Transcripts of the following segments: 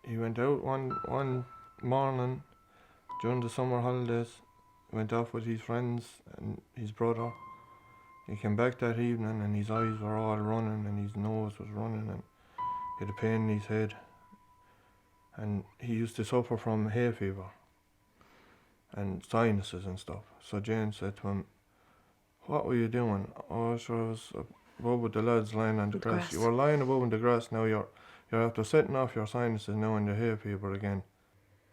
he went out one morning during the summer holidays, went off with his friends and his brother. He came back that evening and his eyes were all running and his nose was running and he had a pain in his head. And he used to suffer from hay fever and sinuses and stuff. So Jane said to him, "What were you doing?" "Oh, sure, I was above with the lads lying on the grass." "You were lying above in the grass, now you're after setting off your sinuses now and your hay fever again."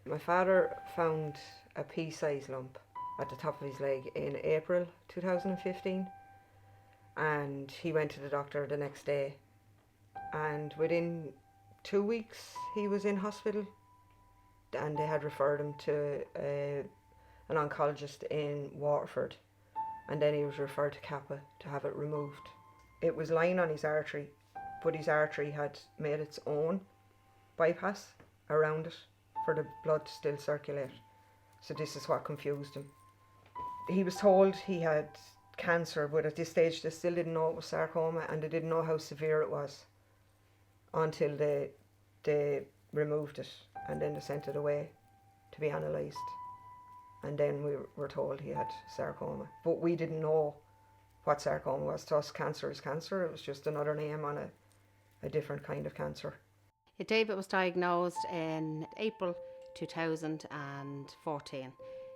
My father found a pea-sized lump at the top of his leg in April 2015, and he went to the doctor the next day, and within 2 weeks he was in hospital, and they had referred him to an oncologist in Waterford, and then he was referred to Kappa to have it removed. It was lying on his artery, but his artery had made its own bypass around it for the blood to still circulate. So this is what confused him. He was told he had cancer, but at this stage they still didn't know it was sarcoma, and they didn't know how severe it was until they removed it, and then they sent it away to be analysed. And then we were told he had sarcoma. But we didn't know what sarcoma was. To us, cancer is cancer. It was just another name on a different kind of cancer. David was diagnosed in April 2014.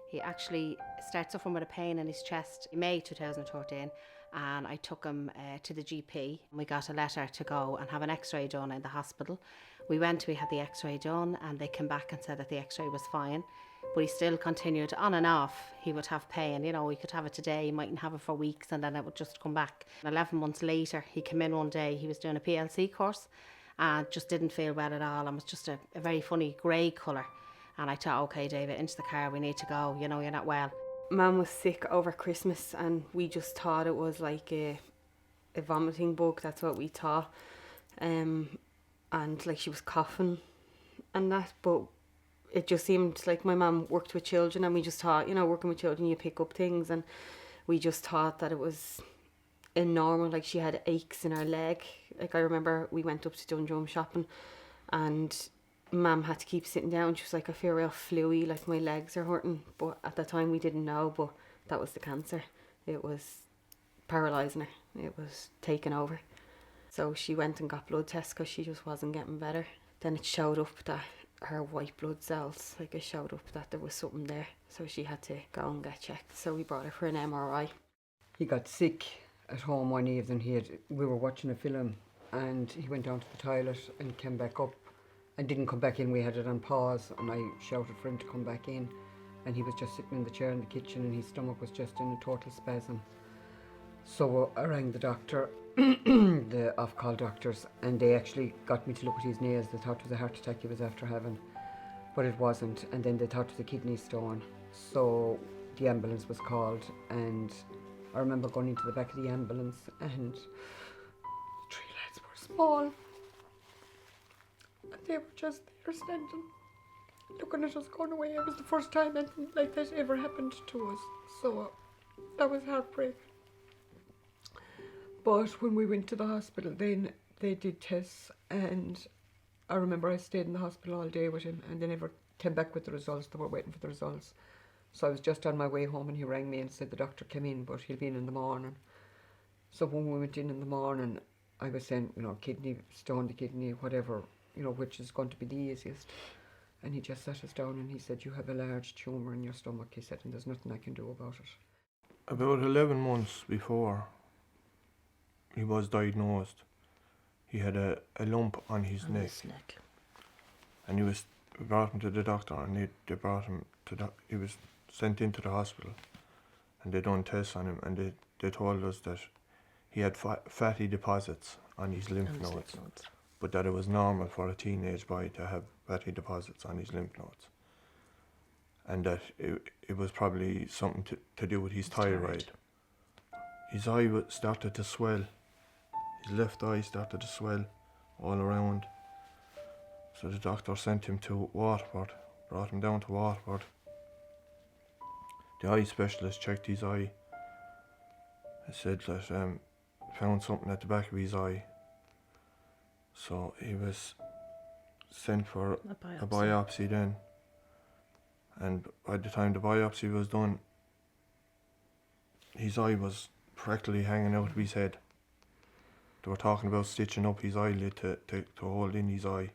He actually started suffering with a pain in his chest in May 2013, and I took him to the GP. We got a letter to go and have an x-ray done in the hospital. We had the x-ray done, and they came back and said that the x-ray was fine, but he still continued on and off. He would have pain, he could have it today, he mightn't have it for weeks, and then it would just come back. 11 months later, he came in one day, he was doing a PLC course, and just didn't feel well at all, and was just a very funny grey colour. And I thought, okay, David, into the car, we need to go, you're not well. Mum was sick over Christmas, and we just thought it was like a vomiting bug. That's what we thought. And like she was coughing and that, but it just seemed like my mum worked with children, and we just thought, working with children, you pick up things, and we just thought that it was normal. Like, she had aches in her leg. Like, I remember we went up to Dundrum shopping, and Mum had to keep sitting down. She was like, "I feel real fluey, like my legs are hurting." But at the time we didn't know, but that was the cancer. It was paralysing her. It was taking over. So she went and got blood tests because she just wasn't getting better. Then it showed up that her white blood cells, it showed up that there was something there. So she had to go and get checked. So we brought her for an MRI. He got sick at home one evening. We were watching a film, and he went down to the toilet and came back up and didn't come back in. We had it on pause, and I shouted for him to come back in, and he was just sitting in the chair in the kitchen, and his stomach was just in a total spasm. So I rang the doctor, the off-call doctors, and they actually got me to look at his nails. They thought it was a heart attack he was after having, but it wasn't. And then they thought it was a kidney stone. So the ambulance was called, and I remember going into the back of the ambulance, and the three lads were small. And they were just there standing, looking at us going away. It was the first time anything like that ever happened to us. So that was heartbreaking. But when we went to the hospital, then they did tests, and I remember I stayed in the hospital all day with him, and they never came back with the results. They were waiting for the results. So I was just on my way home, and he rang me and said the doctor came in, but he'll be in the morning. So when we went in the morning, I was saying, kidney stone, the kidney, whatever, which is going to be the easiest. And he just sat us down and he said, "You have a large tumour in your stomach," he said, "and there's nothing I can do about it." About 11 months before he was diagnosed, he had a lump on his neck. And we brought him to the doctor, and they brought him he was sent into the hospital, and they done tests on him, and they told us that he had fatty deposits on his lymph nodes, but that it was normal for a teenage boy to have fatty deposits on his lymph nodes, and that it was probably something to do with his thyroid. His eye started to swell. His left eye started to swell all around. So the doctor sent him to Waterford, brought him down to Waterford. The eye specialist checked his eye. He said that found something at the back of his eye. So he was sent for A a biopsy. biopsy then. And by the time the biopsy was done, his eye was practically hanging out of his head. They were talking about stitching up his eyelid to hold in his eye.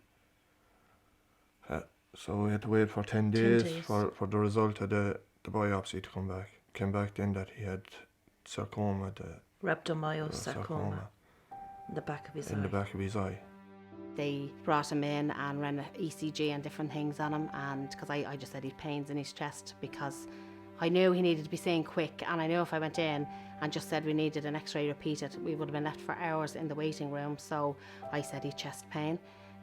So we had to wait for 10 days, days. For the result of the biopsy to come back. Came back then that he had sarcoma, Rhabdomyosarcoma in the back of his eye. in the back of his eye. They brought him in and ran an ECG and different things on him, and because I just said he had pains in his chest, because I knew he needed to be seen quick, and I knew if I went in and just said we needed an x-ray repeated, we would have been left for hours in the waiting room. So I said he had chest pain,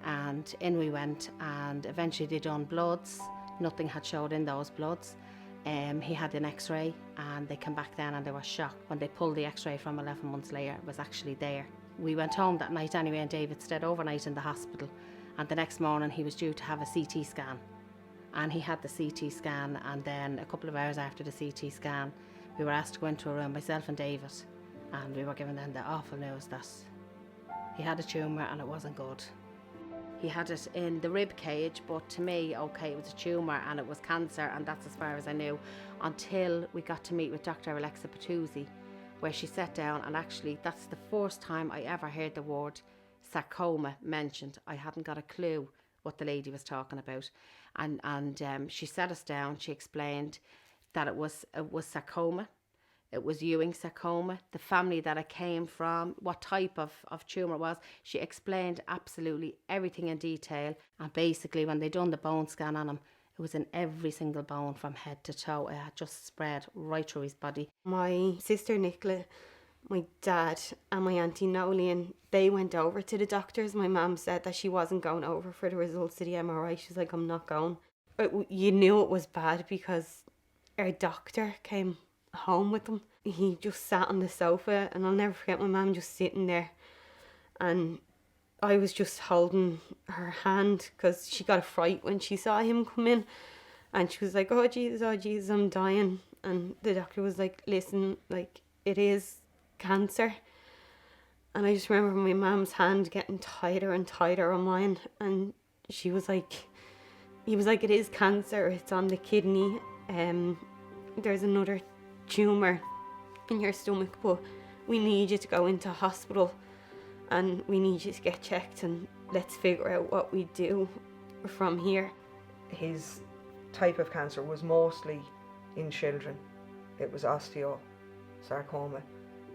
and in we went, and eventually they done bloods. Nothing had showed in those bloods. He had an x-ray, and they came back then and they were shocked when they pulled the x-ray from 11 months later. It was actually there. We went home that night anyway, and David stayed overnight in the hospital, and the next morning he was due to have a CT scan, and he had the CT scan, and then a couple of hours after the CT scan we were asked to go into a room, myself and David, and we were given then the awful news that he had a tumour and it wasn't good. He had it in the rib cage, but to me, okay, it was a tumour and it was cancer, and that's as far as I knew, until we got to meet with Dr. Alexa Patuzzi, where she sat down, and actually that's the first time I ever heard the word sarcoma mentioned. I hadn't got a clue what the lady was talking about, and she sat us down. She explained that it was sarcoma. It was Ewing sarcoma, the family that it came from, what type of tumour it was. She explained absolutely everything in detail, and basically when they done the bone scan on him, it was in every single bone from head to toe. It had just spread right through his body. My sister Nicola, my dad and my auntie Nolian, they went over to the doctors. My mum said that she wasn't going over for the results of the MRI. She was like, I'm not going. But you knew it was bad because our doctor came home with them. He just sat on the sofa, and I'll never forget my mum just sitting there, and I was just holding her hand because she got a fright when she saw him come in, and she was like, oh Jesus, I'm dying. And the doctor was like, listen, like, it is cancer. And I just remember my mum's hand getting tighter and tighter on mine, and he was like, it is cancer, it's on the kidney, there's another tumour in your stomach, but we need you to go into hospital and we need you to get checked, and let's figure out what we do from here. His type of cancer was mostly in children. It was osteosarcoma,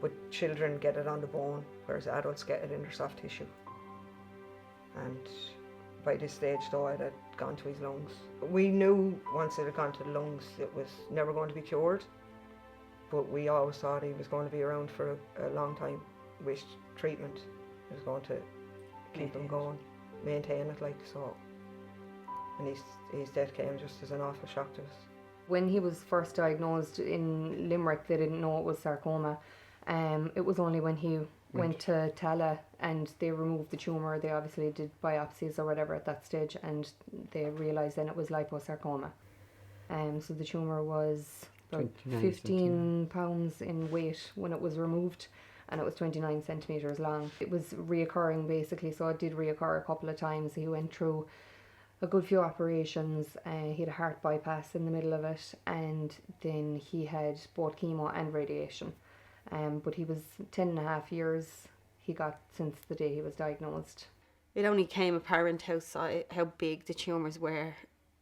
but children get it on the bone, whereas adults get it in their soft tissue. And by this stage though, it had gone to his lungs. We knew once it had gone to the lungs it was never going to be cured, but we always thought he was going to be around for a long time with treatment. It was going to keep him going, maintain it, like so. And his death came just as an awful shock to us. When he was first diagnosed in Limerick, they didn't know it was sarcoma. It was only when he went to Tala and they removed the tumour. They obviously did biopsies or whatever at that stage, and they realised then it was liposarcoma. So the tumour was about 15 pounds in weight when it was removed, and it was 29 centimetres long. It was reoccurring basically, so it did reoccur a couple of times. He went through a good few operations. He had a heart bypass in the middle of it, and then he had both chemo and radiation. But he was 10.5 years he got since the day he was diagnosed. It only came apparent how big the tumours were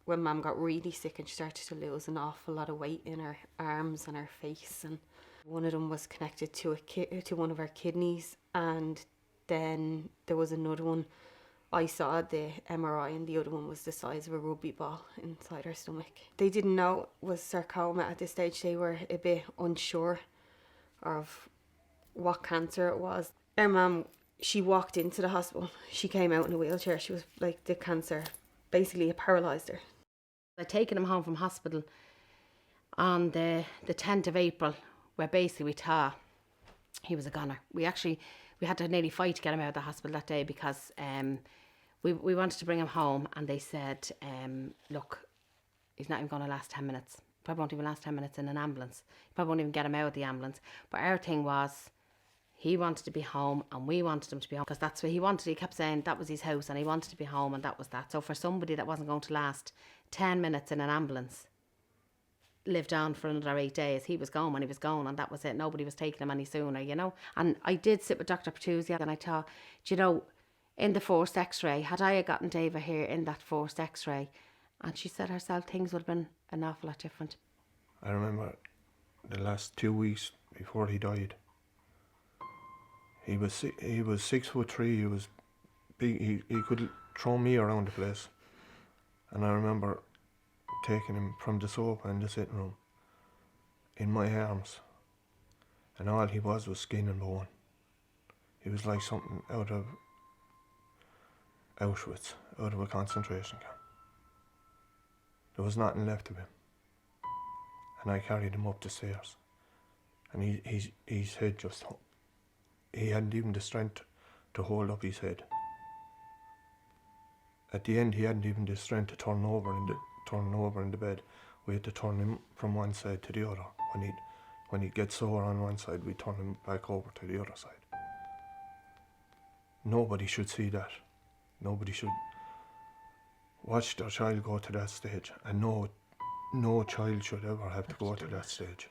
when Mum got really sick and she started to lose an awful lot of weight in her arms and her face, and one of them was connected to one of her kidneys, and then there was another one. I saw the MRI, and the other one was the size of a rugby ball inside her stomach. They didn't know it was sarcoma at this stage. They were a bit unsure of what cancer it was. Our mum, she walked into the hospital. She came out in a wheelchair. She was like, the cancer basically paralysed her. I'd taken him home from hospital on the 10th of April, where basically we thought he was a goner. We had to nearly fight to get him out of the hospital that day because we wanted to bring him home, and they said, look, he's not even going to last 10 minutes. Probably won't even last 10 minutes in an ambulance. Probably won't even get him out of the ambulance. But our thing was, He wanted to be home and we wanted him to be home because that's what he wanted. He kept saying that was his house and he wanted to be home and that was that. So for somebody that wasn't going to last 10 minutes in an ambulance, lived on for another 8 days, he was gone when he was gone and that was it. Nobody was taking him any sooner, you know. And I did sit with Dr. Petuzzi and I thought, do you know, in the forced x-ray, had I gotten Dava here in that forced x-ray, and she said herself, things would have been an awful lot different. I remember the last 2 weeks before he died. He was 6'3". He was big. He could throw me around the place. And I remember taking him from the sofa in the sitting room in my arms, and all he was skin and bone. He was like something out of Auschwitz, out of a concentration camp. There was nothing left of him. And I carried him up the stairs, and his head just, he hadn't even the strength to hold up his head. At the end, he hadn't even the strength to turn over in the bed. We had to turn him from one side to the other. When he'd get sore on one side, we'd turn him back over to the other side. Nobody should see that. Nobody should watch their child go to that stage, and no child should ever have to go to that stage.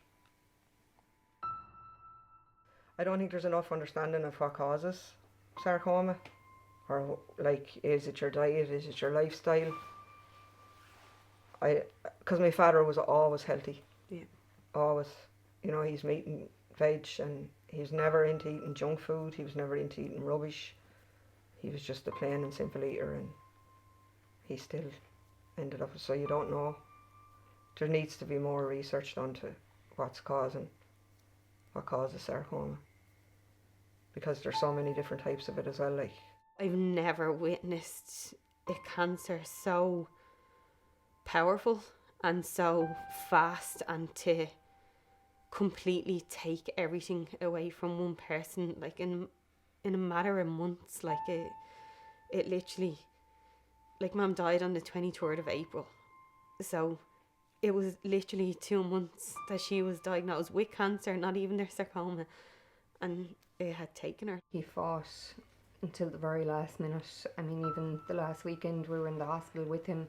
I don't think there's enough understanding of what causes sarcoma. Or, like, is it your diet? Is it your lifestyle? Because my father was always healthy. Yeah. Always. You know, he's eating veg and he's never into eating junk food. He was never into eating rubbish. He was just a plain and simple eater, and he still ended up. So you don't know. There needs to be more research done to what causes sarcoma. Because there's so many different types of it as well, like. I've never witnessed a cancer so powerful and so fast, and to completely take everything away from one person, like in a matter of months. Like it literally, like, Mum died on the 23rd of April, so it was literally 2 months that she was diagnosed with cancer, not even their sarcoma, and it had taken her. He fought until the very last minute. I mean, even the last weekend we were in the hospital with him,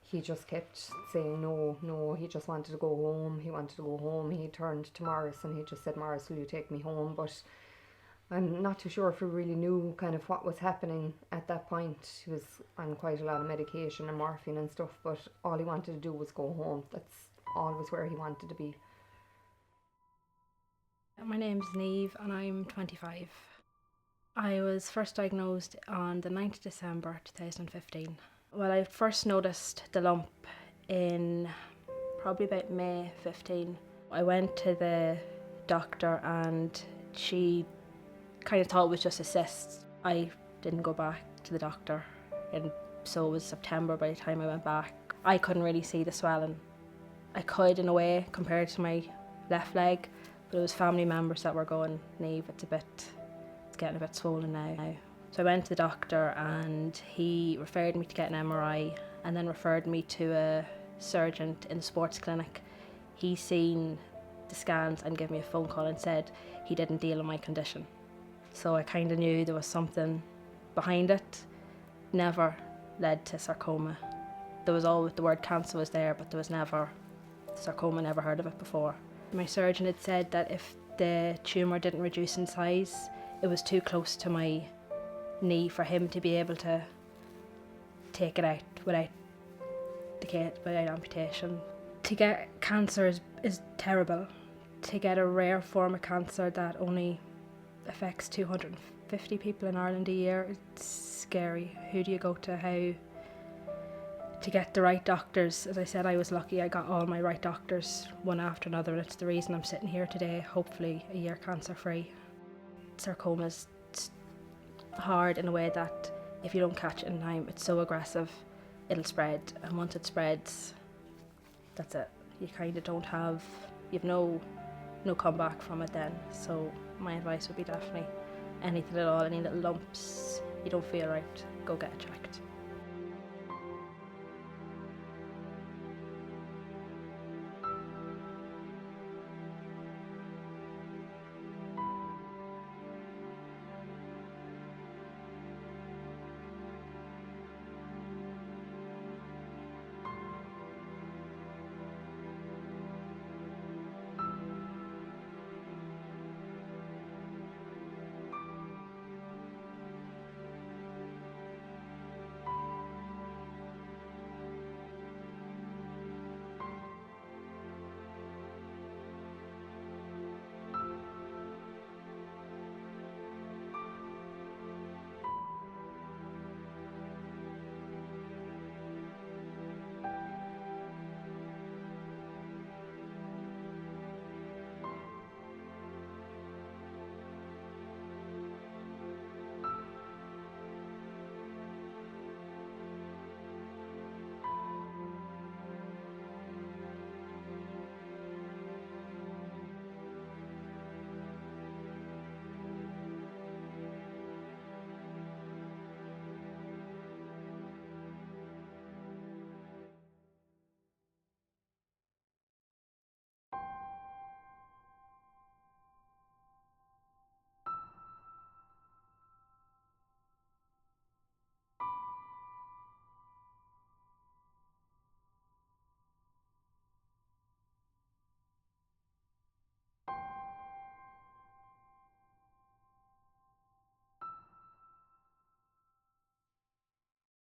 he just kept saying no, he just wanted to go home. He turned to Morris and he just said, Morris, will you take me home? But I'm not too sure if he really knew kind of what was happening at that point. He was on quite a lot of medication and morphine and stuff, but all he wanted to do was go home. That's always where he wanted to be. My name's Neve and I'm 25. I was first diagnosed on the 9th of December 2015. Well, I first noticed the lump in probably about May 15. I went to the doctor and she kind of thought it was just a cyst. I didn't go back to the doctor, and so it was September by the time I went back. I couldn't really see the swelling. I could in a way compared to my left leg, but it was family members that were going, Neve, it's getting a bit swollen now. So I went to the doctor and he referred me to get an MRI and then referred me to a surgeon in the sports clinic. He seen the scans and gave me a phone call and said he didn't deal in my condition. So I kind of knew there was something behind it. Never led to sarcoma. There was always, the word cancer was there, but there was never sarcoma, never heard of it before. My surgeon had said that if the tumour didn't reduce in size, it was too close to my knee for him to be able to take it out without amputation. To get cancer is terrible. To get a rare form of cancer that only affects 250 people in Ireland a year, it's scary. Who do you go to? How to get the right doctors? As I said, I was lucky. I got all my right doctors one after another, and it's the reason I'm sitting here today, hopefully a year cancer free. Sarcoma's hard in a way that if you don't catch it in time, it's so aggressive, it'll spread, and once it spreads, that's it. You kind of don't have, you've no comeback from it then. So my advice would be definitely anything at all, any little lumps, you don't feel right, go get it checked.